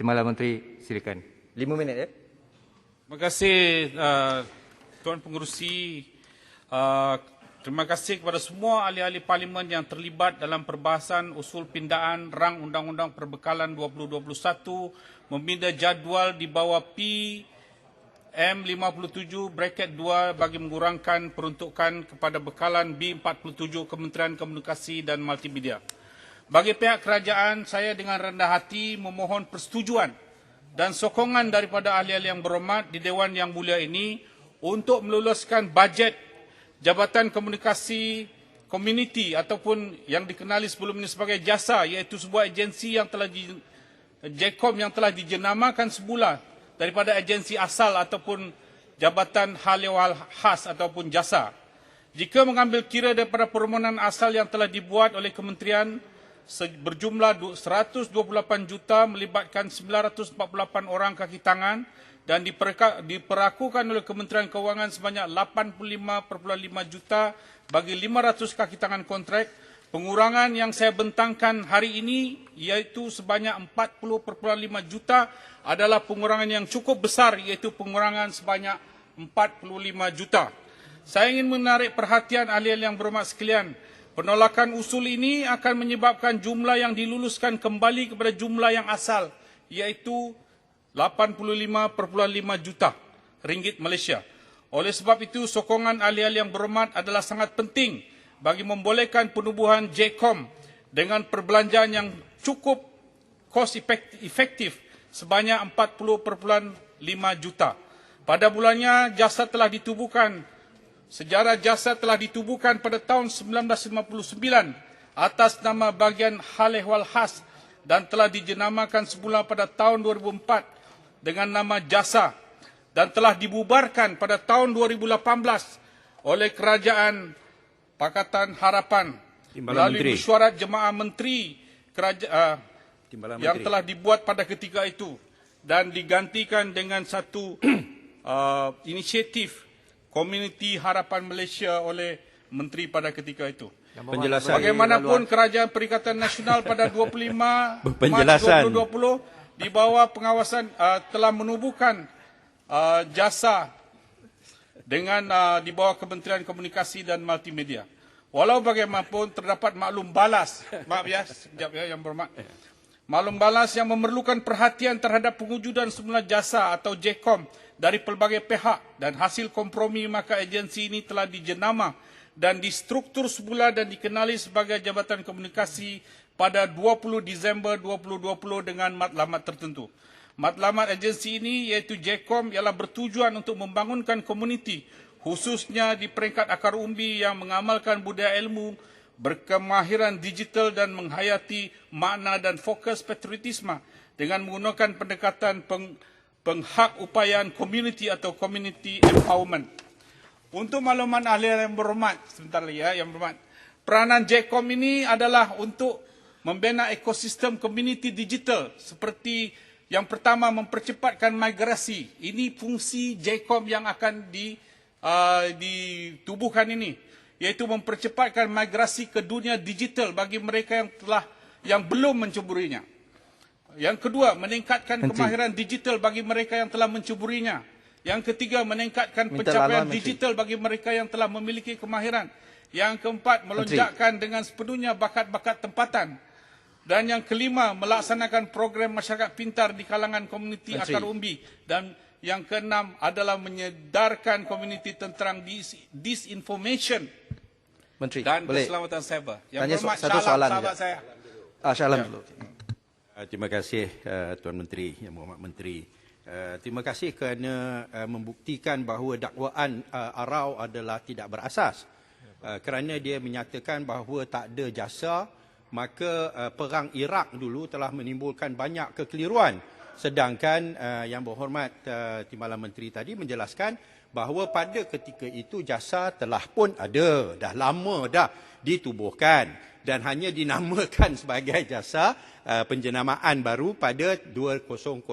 Timbalan Menteri, silakan. 5 minit ya. Terima kasih Tuan Pengerusi. Terima kasih kepada semua ahli-ahli parlimen yang terlibat dalam perbahasan usul pindaan rang Undang-Undang Perbekalan 2021 meminda jadual di bawah PM57 bracket 2 bagi mengurangkan peruntukan kepada bekalan B47 Kementerian Komunikasi dan Multimedia. Bagi pihak kerajaan, saya dengan rendah hati memohon persetujuan dan sokongan daripada ahli-ahli yang berhormat di Dewan Yang Mulia ini untuk meluluskan bajet Jabatan Komunikasi Komuniti ataupun yang dikenali sebelum ini sebagai JASA, iaitu sebuah agensi yang telah JECOM yang telah dijenamakan semula daripada agensi asal ataupun Jabatan Hal Ehwal Khas ataupun JASA. Jika mengambil kira daripada permohonan asal yang telah dibuat oleh kementerian berjumlah 128 juta melibatkan 948 orang kaki tangan dan diperakukan oleh Kementerian Keuangan sebanyak 85.5 juta bagi 500 kaki tangan kontrak. Pengurangan yang saya bentangkan hari ini iaitu sebanyak 40.5 juta adalah pengurangan yang cukup besar, iaitu pengurangan sebanyak 45 juta. Saya ingin menarik perhatian ahli-ahli yang berhormat sekalian. Penolakan usul ini akan menyebabkan jumlah yang diluluskan kembali kepada jumlah yang asal, iaitu 85.5 juta ringgit Malaysia. Oleh sebab itu, sokongan ahli-ahli yang berhormat adalah sangat penting bagi membolehkan penubuhan JECOM dengan perbelanjaan yang cukup cost efektif sebanyak 40.5 juta. Pada bulannya, jasa telah ditubuhkan. Sejarah jasa telah ditubuhkan pada tahun 1959 atas nama bagian Hal Ehwal Khas dan telah dijenamakan semula pada tahun 2004 dengan nama jasa dan telah dibubarkan pada tahun 2018 oleh Kerajaan Pakatan Harapan melalui mesyuarat Jemaah Menteri yang telah dibuat pada ketika itu dan digantikan dengan satu inisiatif Komuniti Harapan Malaysia oleh Menteri pada ketika itu. Penjelasan. Bagaimanapun Kerajaan Perikatan Nasional pada 25 Mac Penjelasan. 2020 di bawah pengawasan telah menubuhkan jasa dengan di bawah Kementerian Komunikasi dan Multimedia. Walau bagaimanapun terdapat maklum balas, maaf ya, sekejap ya yang berhormat. Maklum balas yang memerlukan perhatian terhadap pengujudan semula jasa atau JECOM dari pelbagai pihak dan hasil kompromi, maka agensi ini telah dijenama dan distruktur semula dan dikenali sebagai Jabatan Komunikasi pada 20 Disember 2020 dengan matlamat tertentu. Matlamat agensi ini iaitu JECOM ialah bertujuan untuk membangunkan komuniti khususnya di peringkat akar umbi yang mengamalkan budaya ilmu, berkemahiran digital dan menghayati makna dan fokus patriotisme dengan menggunakan pendekatan penghak upayaan community atau community empowerment. Untuk makluman ahli yang berhormat, sebentar lagi ya yang berhormat, peranan JECOM ini adalah untuk membina ekosistem community digital seperti yang pertama mempercepatkan migrasi. Ini fungsi JECOM yang akan ditubuhkan ini, yaitu mempercepatkan migrasi ke dunia digital bagi mereka yang belum mencuburinya. Yang kedua, meningkatkan kemahiran digital bagi mereka yang telah mencuburinya. Yang ketiga, meningkatkan pencapaian digital bagi mereka yang telah memiliki kemahiran. Yang keempat, melonjakkan dengan sepenuhnya bakat-bakat tempatan. Dan yang kelima, melaksanakan program masyarakat pintar di kalangan komuniti akar umbi. Dan yang keenam adalah menyedarkan komuniti tentang disinformation dan keselamatan cyber. Yang berhormat, sahabat saya. Syalam dulu. Terima kasih Tuan Menteri, Yang Berhormat Menteri. Terima kasih kerana membuktikan bahawa dakwaan Arau adalah tidak berasas. Kerana dia menyatakan bahawa tak ada jasa, maka perang Iraq dulu telah menimbulkan banyak kekeliruan. Sedangkan Yang Berhormat Timbalan Menteri tadi menjelaskan bahawa pada ketika itu jasa telah pun ada, dah lama dah ditubuhkan dan hanya dinamakan sebagai jasa penjenamaan baru pada 2004.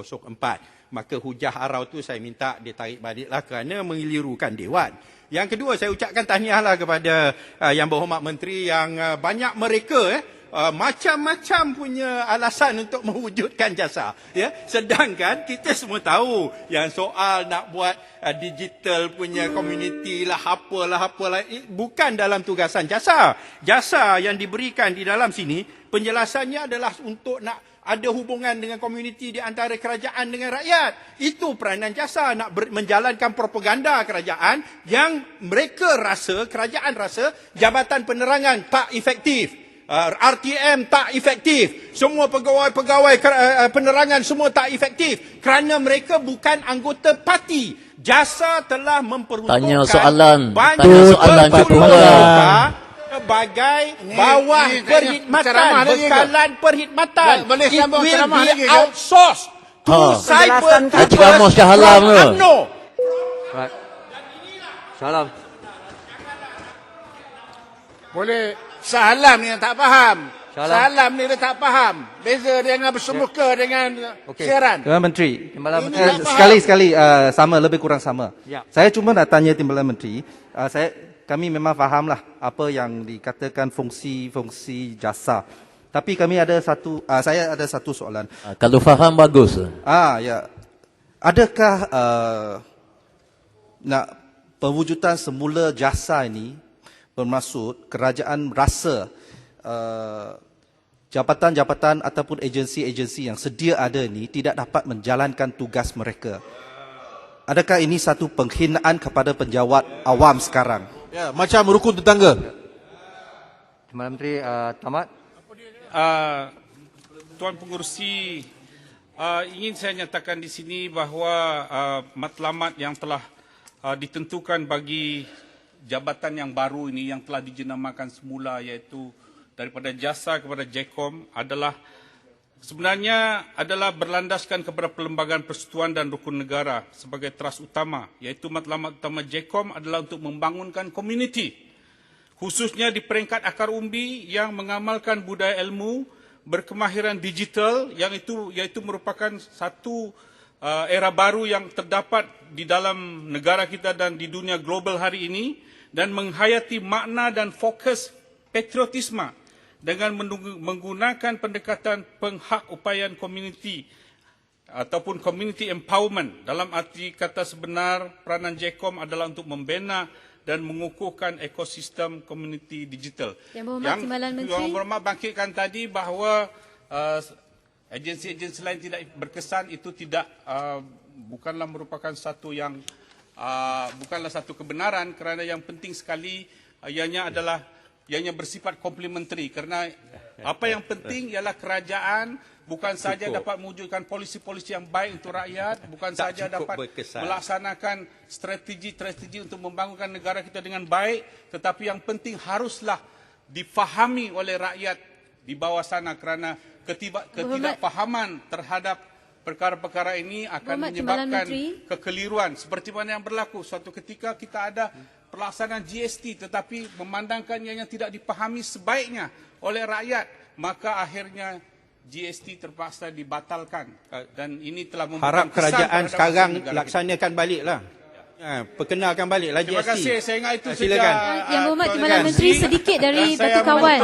Maka hujah Arau tu saya minta ditarik baliklah kerana mengelirukan Dewan. Yang kedua, saya ucapkan tahniahlah kepada Yang Berhormat Menteri yang banyak mereka macam-macam punya alasan untuk mewujudkan jasa. Ya, sedangkan kita semua tahu yang soal nak buat digital punya community lah, apalah, bukan dalam tugasan jasa. Jasa yang diberikan di dalam sini, penjelasannya adalah untuk nak ada hubungan dengan komuniti di antara kerajaan dengan rakyat. Itu peranan jasa, nak menjalankan propaganda kerajaan yang mereka rasa, kerajaan rasa Jabatan Penerangan tak efektif. RTM tak efektif. Semua pegawai-pegawai penerangan semua tak efektif. Kerana mereka bukan anggota parti. Jasa telah memperuntukkan Tanya soalan sebagai bawah perkhidmatan, bekalan perkhidmatan. It will be outsourced to cyber Cikgu Shah Alam ke? UMNO. Salam. Boleh Salam ni yang tak faham. Salam. Salam ni dia tak faham. Beza dengan bersemuka dengan siaran. Timbalan Menteri, Ini tak faham. sekali-sekali sama, lebih kurang sama. Ya. Saya cuma nak tanya Timbalan Menteri, kami memang fahamlah apa yang dikatakan fungsi jasa. Tapi kami ada saya ada satu soalan. Kalau faham bagus. Ya. Adakah nak pewujudan semula jasa ini bermaksud kerajaan rasa jabatan-jabatan ataupun agensi-agensi yang sedia ada ini tidak dapat menjalankan tugas mereka? Adakah ini satu penghinaan kepada penjawat awam sekarang? Ya, macam rukun tetangga. Timbalan Menteri tamat. Tuan Pengerusi, ingin saya nyatakan di sini bahawa matlamat yang telah ditentukan bagi jabatan yang baru ini yang telah dijenamakan semula, iaitu daripada jasa kepada JECOM, sebenarnya adalah berlandaskan kepada Perlembagaan Persekutuan dan Rukun Negara sebagai teras utama, iaitu matlamat utama JECOM adalah untuk membangunkan komuniti, khususnya di peringkat akar umbi yang mengamalkan budaya ilmu, berkemahiran digital, yang iaitu merupakan satu era baru yang terdapat di dalam negara kita dan di dunia global hari ini, dan menghayati makna dan fokus patriotisme dengan menggunakan pendekatan penghakupayaan komuniti ataupun community empowerment. Dalam arti kata sebenar, peranan JECOM adalah untuk membina dan mengukuhkan ekosistem komuniti digital. Yang Berhormat bangkitkan tadi bahawa agensi-agensi lain tidak berkesan, itu bukanlah merupakan satu yang bukanlah satu kebenaran, kerana yang penting sekali ianya bersifat komplementari, kerana apa yang penting ialah kerajaan bukan saja dapat mewujudkan polisi-polisi yang baik untuk rakyat, bukan saja dapat melaksanakan strategi-strategi untuk membangunkan negara kita dengan baik, tetapi yang penting haruslah difahami oleh rakyat di bawah sana, kerana ketidakfahaman terhadap perkara-perkara ini akan menyebabkan kekeliruan. Seperti mana yang berlaku suatu ketika kita ada pelaksanaan GST tetapi memandangkannya yang tidak dipahami sebaiknya oleh rakyat, maka akhirnya GST terpaksa dibatalkan, dan ini telah memberikan Harap kerajaan sekarang negara laksanakan baliklah. Perkenalkan baliklah GST. Terima kasih, saya ingat itu Silakan. Yang Berhormat Timbalan Menteri sedikit dari Batu Kawan.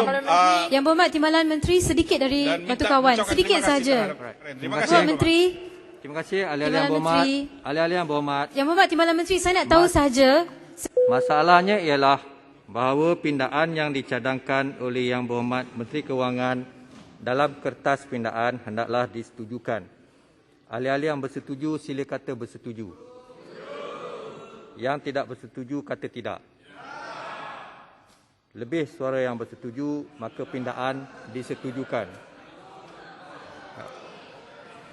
Yang Berhormat Timbalan Menteri sedikit dari Batu Kawan. Sedikit saja. Terima kasih. Tuan Menteri. Terima kasih ahli-ahli yang berhormat. Ahli-ahli yang berhormat. Yang Berhormat Timbalan Menteri, saya nak tahu saja. Masalahnya ialah bahawa pindaan yang dicadangkan oleh Yang Berhormat Menteri Kewangan dalam kertas pindaan hendaklah disetujukan. Ahli-ahli yang bersetuju sila kata bersetuju. Yang tidak bersetuju kata tidak. Lebih suara yang bersetuju, maka pindaan disetujukan.